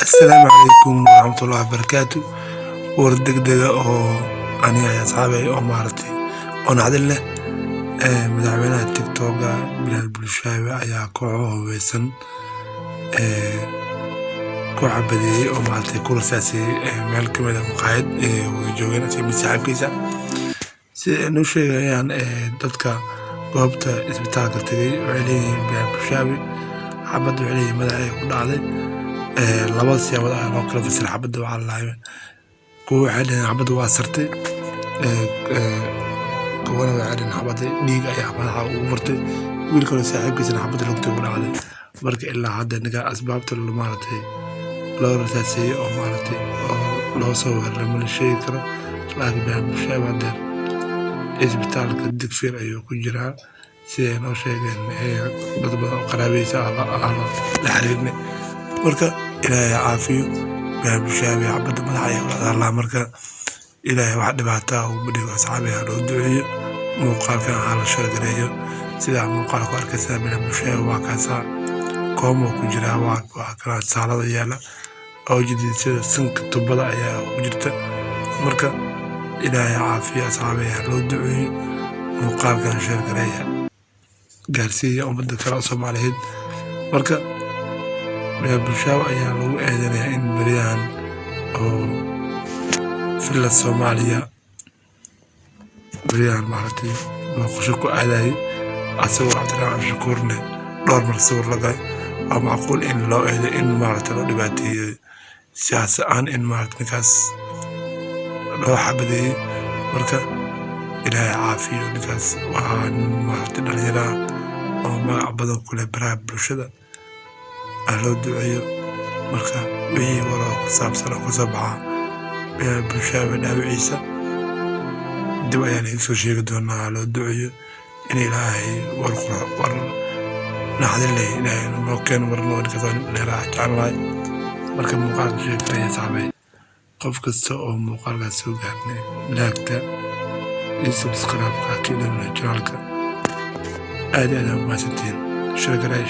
السلام عليكم ورحمة الله وبركاته. وردقدقة أو أنا يا أصحابي أو مارتي أنا عدل له مدعونا التيك توك بلال بلشاوي أيا كوعه ويسن كوع بدي أو مارتي كل ساسي مالك مدى مقاعد وجوين أسي مساحب كيسا سي شيء يعني دادكا قوبتا إسبتال كتغي وعلي بلال بلشاوي حبدو علي مدعي كل عدي labada siyaabood ayaa loo kala fasiray xabadda waxaa lalahay kuwa waxay dhaheen xabadda waa sartay kuwana waxay dhaheen xabadda dhiig ayaa madaxa ugu furtay wiilkana saaxiibkiisana xabadda lugta ugu dhacday marka ilaa hadda ninka asbaabta maaragtay loo rasaasiyey oo maaragtay oo loo soo weeraray ma la sheegi karo laakiin baan bulshada haddeer isbitaalka digfir ayuu ku jiraa siday noo sheegeen dad badan oo qaraabaysa la xiriirnay marka ilaahay caafiyo baa bulshada xabadda madaxa ayaa wada hadlaa marka ilaahay wax dhibaato ah uu badhigo asxaabiga loo duceeyo muuqaalkan ha la shargareeyo sidaa muuqaalku arkaysaa baa bulshada waa kaasaa koomo ku jira waa kala saalada yaala oo jidida sanka tubada ayaa ku jirta marka ilaahay caafiyo asxaabiga loo duceeyo muuqaalkan shargareeya gaarsiiya ummadda kale Soomaaliyeed marka bulshada ayaa lagu eedeynaya in bariyahan oo filla Soomaaliya bariyahan maaragtay booqasho ku aaday asagoo Cabdiraxmaan Shukuurne dhowr mar sawir lagay waa macquul in loo eedeyo in maaragtay loo dhibaateeyo siyaasi aan in maaragtay ninkaas loo xabadeeyey marka ilaahay caafiyo ninkaas waa maaragtay dhalinyaro oo magac badan ku leh baraha bulshada loo duceeyo marka wixii waroo ku saabsan oo kasoo baxa bulshada dhaawiciisa dib ayaan iga soo sheegi doonaa loo duceeyo in ilaahay war naxdin leh ilaahay noo keeno warnoo ninkaasoo dheeraha jecel lahay marka muuqaalka sheekaraya saxbay qof kasta oo muuqaalkaas soo gaarnay laagta iyo subscribe-ka kii dhowna janaalka aad u mahadsantiin sheekaraya